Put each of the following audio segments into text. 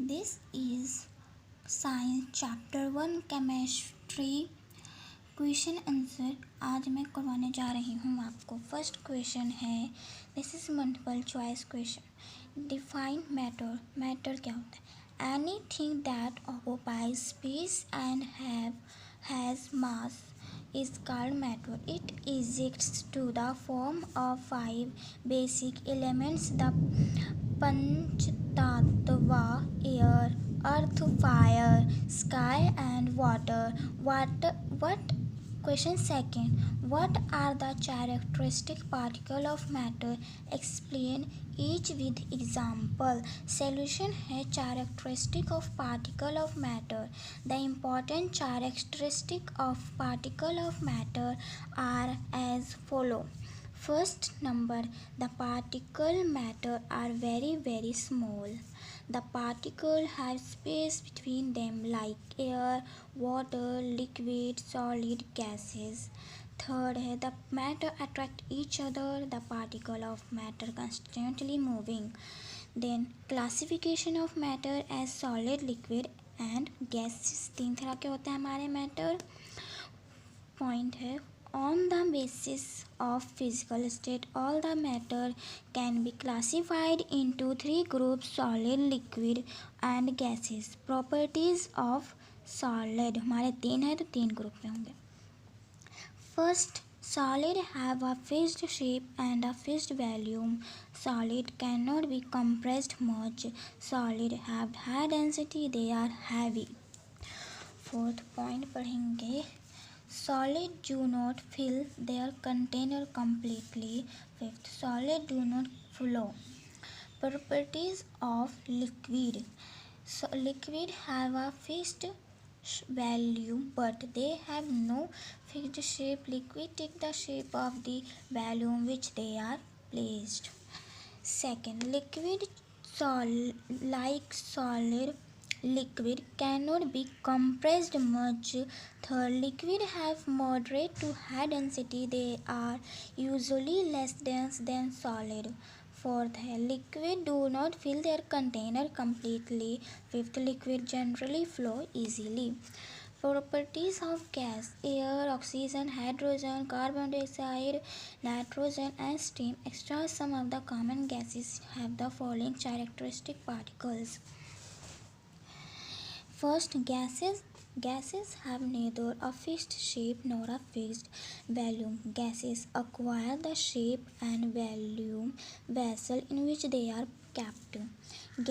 This is Science Chapter 1 Chemistry question answer आज मैं करवाने जा रही हूँ आपको। फर्स्ट क्वेश्चन है, this is multiple choice question. Define matter. Matter क्या होता है? Anything that occupies space and has mass is called matter. It exists to the form of 5 basic elements: the Panchtattva, air, earth, fire, sky, and water. What? Question second. What are the characteristic particle of matter? Explain each with example. Solution है characteristic of particle of matter. The important characteristic of particle of matter are as follow. First number, the particle matter are very small. The particle have space between them like air, water, liquid, solid, gases. Third है, the matter attract each other. The particle of matter constantly moving. Then classification of matter as solid, liquid and gases. तीन तरह के होते हैं हमारे matter. Point है, on the basis of physical state, all the matter can be classified into 3 groups: solid, liquid and gases. Properties of solid, हमारे 3 है तो 3 ग्रुप में होंगे। First, solid have a fixed shape and a fixed volume. Solid cannot be compressed much. Solid have high density, they are heavy. Fourth point पढ़ेंगे, solid do not fill their container completely. Fifth, solid do not flow. Properties of liquid. So liquid have a fixed value but they have no fixed shape. Liquid take the shape of the volume which they are placed. Second, liquid like solid liquid cannot be compressed much. Third, liquid have moderate to high density. They are usually less dense than solid. Fourth, liquid do not fill their container completely. Fifth, liquid generally flow easily. Properties of gas: air, oxygen, hydrogen, carbon dioxide, nitrogen and steam. Extra some of the common gases have the following characteristic particles. First, gases have neither a fixed shape nor a fixed volume. Gases acquire the shape and volume vessel in which they are kept.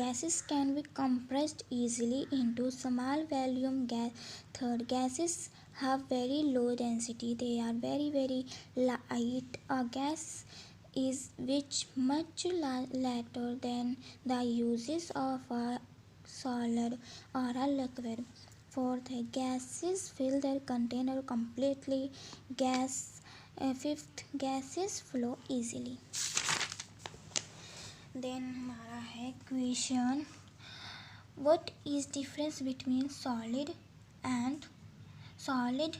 Gases can be compressed easily into small volume. Third, gases have very low density. They are very light. A gas is which much later than the uses of a solid or a liquid. Fourth, gases fill their container completely. Fifth, gases flow easily. Then हमारा है question, what is difference between solid,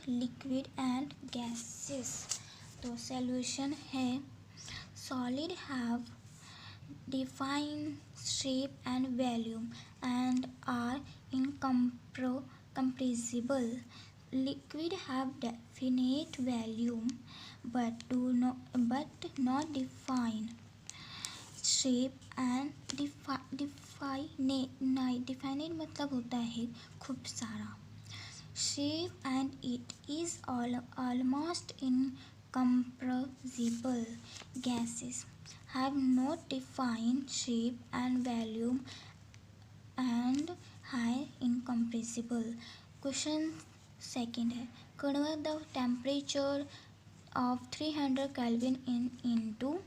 liquid and gases? तो solution है, solid have defined shape and volume and are incompressible. Liquid have definite volume but not defined shape and definite मतलब होता है खूब सारा shape and it is almost incompressible. Gases have not defined shape and volume and high incompressible. Question second है, convert the temperature of 300 Kelvin into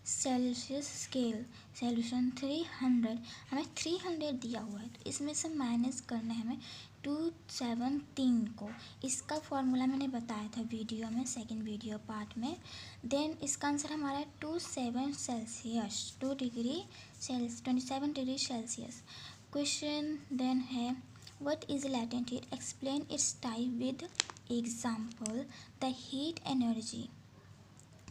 Celsius scale. Solution 300, हमें 300 दिया हुआ है तो इसमें से माइनस करना है हमें 273 को. इसका फॉर्मूला मैंने बताया था वीडियो में, सेकंड वीडियो पार्ट में. देन इसका आंसर हमारा है 27 Celsius, 27 degree Celsius. Question then है, what is latent heat? Explain its type with example. The heat energy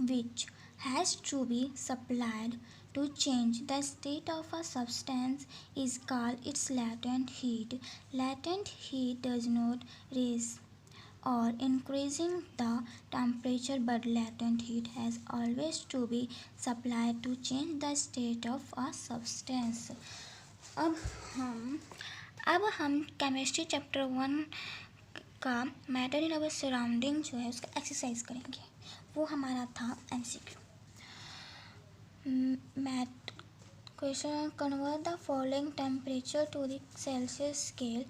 which has to be supplied To change the state of a substance is called its latent heat. Latent heat does not raise or increasing the temperature, but latent heat has always to be supplied to change the state of a substance. अब हम अब हम chemistry chapter 1 का matter in our surrounding जो है उसका exercise करेंगे. वो हमारा था MCQ. मैट question. Convert the following temperature to the Celsius scale.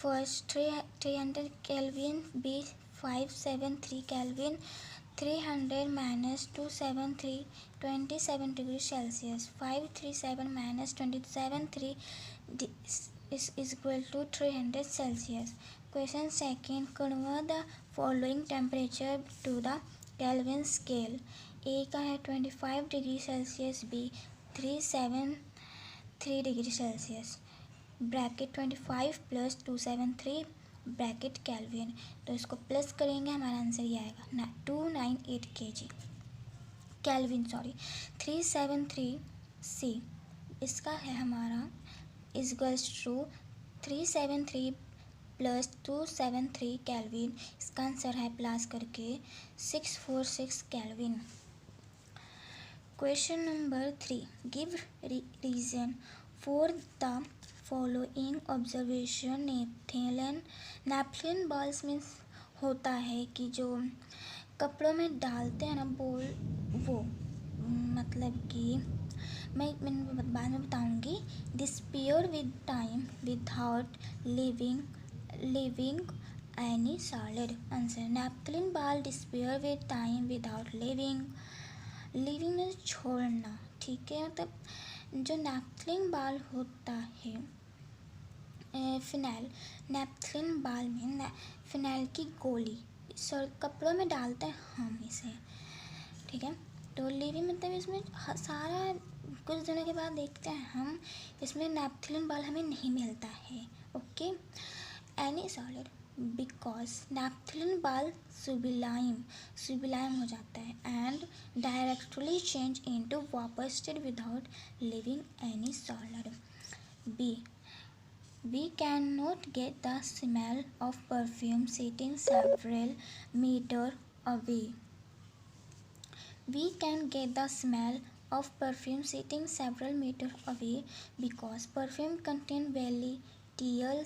First 300 Kelvin, B 573 Kelvin, 300 minus 273 27 degrees Celsius. 537 minus 273 is equal to 300 Celsius. Question second. Convert the following temperature to the Kelvin scale. A का है 25 degree Celsius, B 373 degree Celsius. Bracket 25 plus 273 bracket kelvin. तो इसको plus करेंगे, हमारा answer ये आएगा 298 kg kelvin. 373 C इसका है हमारा is equals to 373 plus 273 kelvin. इसका आंसर है प्लस करके 646 kelvin. Question number 3. Give reason for the following observation. Naphthalene balls means होता है कि जो कपड़ों में डालते हैं ना बोल, वो मतलब कि मैं बाद में बताऊंगी. Disappear with time without leaving any solid. Answer naphthalene ball disappear with time without leaving में छोड़ना. ठीक है, मतलब जो नैपथलिन बॉल होता है फिनाइल. नैपथलिन बॉल में फिनाइल की गोली कपड़ों में डालते हैं हम इसे. ठीक है, तो लिविंग मतलब इसमें सारा कुछ दिनों के बाद देखते हैं हम इसमें नैपथलिन बॉल हमें नहीं मिलता है. Okay, any solid because naphthalene ball sublime हो जाता है and directly change into vapour state without leaving any solid. B we cannot get the smell of perfume sitting several meters away. We can get the smell of perfume sitting several meters away because perfume contain volatile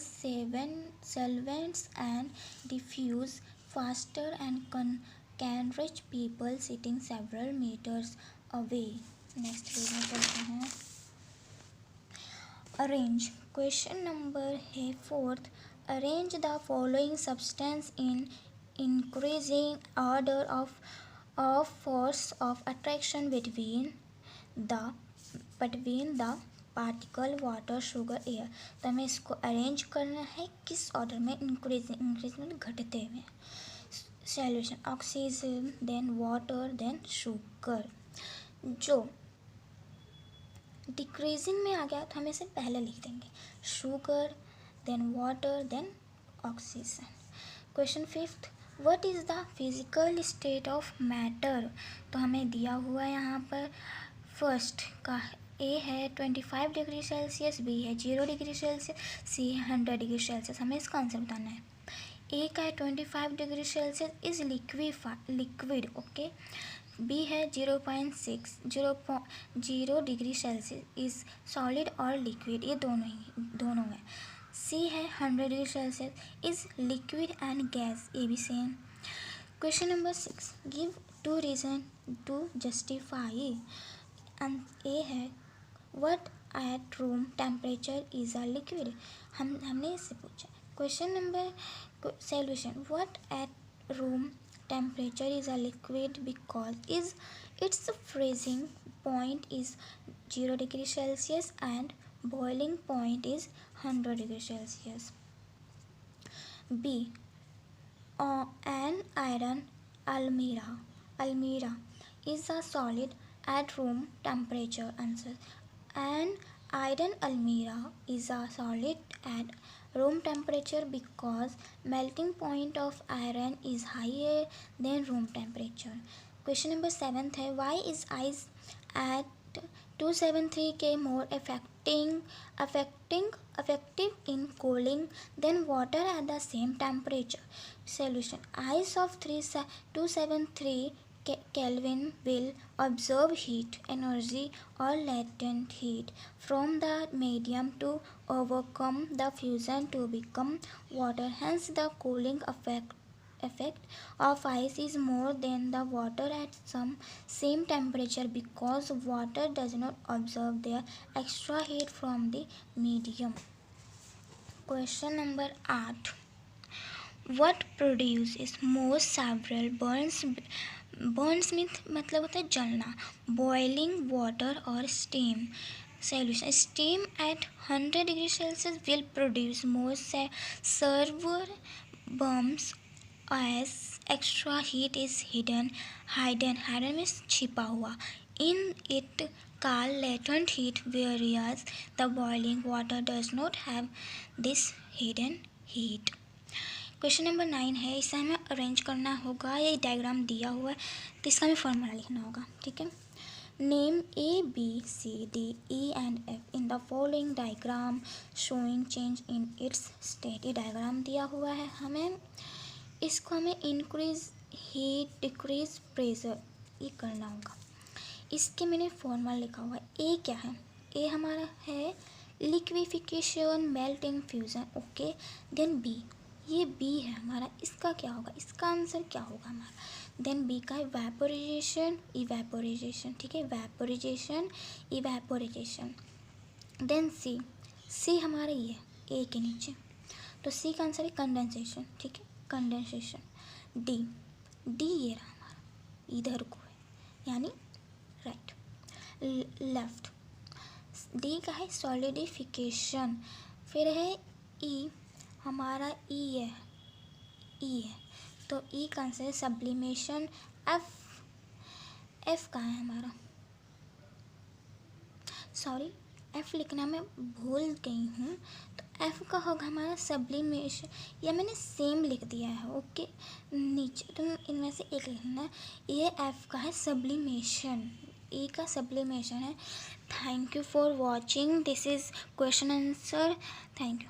solvents and diffuse faster and can reach people sitting several meters away. Next page में चलते हैं. Arrange. Question number है 4th. Arrange the following substance in increasing order of force of attraction between the particle water sugar air. तो हमें इसको arrange करना है किस ऑर्डर में? इंक्रीजमेंट घटते हुए. Solution oxygen then water then sugar. जो डिक्रीजिंग में आ गया तो हम इसे पहले लिख देंगे sugar then water then oxygen. Question 5th. What is the physical state of matter? तो हमें दिया हुआ है यहाँ पर फर्स्ट का ए है 25 डिग्री सेल्सियस, बी है 0 डिग्री सेल्सियस, सी है 100 डिग्री सेल्सियस. हमें इसका आंसर बताना है. ए का है 25 degree Celsius is liquid. Okay, B है 0 डिग्री सेल्सियस इज सॉलिड और लिक्विड. ये दोनों है. सी है 100 degree Celsius is liquid and gas. ये भी same. Question number 6. Give 2 reason to justify. A है what at room temperature is a liquid. हमने इससे पूछा. Question number solution. What at room temperature is a liquid because its freezing point is 0 degree Celsius and boiling point is 100 degree Celsius. B. An iron almirah is a solid at room temperature. Answer. An iron almirah is a solid at room temperature because melting point of iron is higher than room temperature. Question number 7th है why is ice at 273K more effective in cooling than water at the same temperature. Solution: ice of 273 Kelvin will absorb heat, energy, or latent heat from the medium to overcome the fusion to become water. Hence, the cooling effect of ice is more than the water at some same temperature because water does not absorb the extra heat from the medium. Question number 8. What produces most several burns? Burns मतलब होता है जलना. Boiling water और steam. Solution: steam at 100 degrees Celsius will produce more server burns as extra heat is hidden means छिपा हुआ in it called latent heat, whereas the boiling water does not have this hidden heat. Question number 9 है. इसे हमें arrange करना होगा. ये diagram दिया हुआ है तो इसका हमें फॉर्मूला लिखना होगा. ठीक है. Name A B C D E and F in the following diagram showing change in its state. ये डायग्राम दिया हुआ है. हमें इंक्रीज हीट डिक्रीज प्रेशर ये करना होगा. इसके मैंने फॉर्मूला लिखा हुआ है. ए क्या है? ए हमारा है liquefaction melting fusion. Okay. Then B, ये बी है हमारा. इसका क्या होगा? इसका आंसर क्या होगा हमारा? देन बी का इवेपोराइजेशन. ठीक है. इवेपोराइजेशन. देन सी हमारा ये ए के नीचे तो सी का आंसर है कंडेंसेशन. ठीक है. कंडेंसेशन. डी ये रहा हमारा इधर को है यानी राइट. लेफ्ट. डी का है सॉलिडिफिकेशन. फिर है ई हमारा ई है तो ई का आंसर है सब्लिमेशन. एफ कहाँ है हमारा? सॉरी, एफ लिखना मैं भूल गई हूँ. तो एफ का होगा हमारा सब्लिमेशन. या मैंने सेम लिख दिया है. ओके. नीचे तो इनमें से एक लिखना है. ये एफ का है सब्लिमेशन. ई का सब्लिमेशन है. Thank you for watching. This is question answer. Thank you.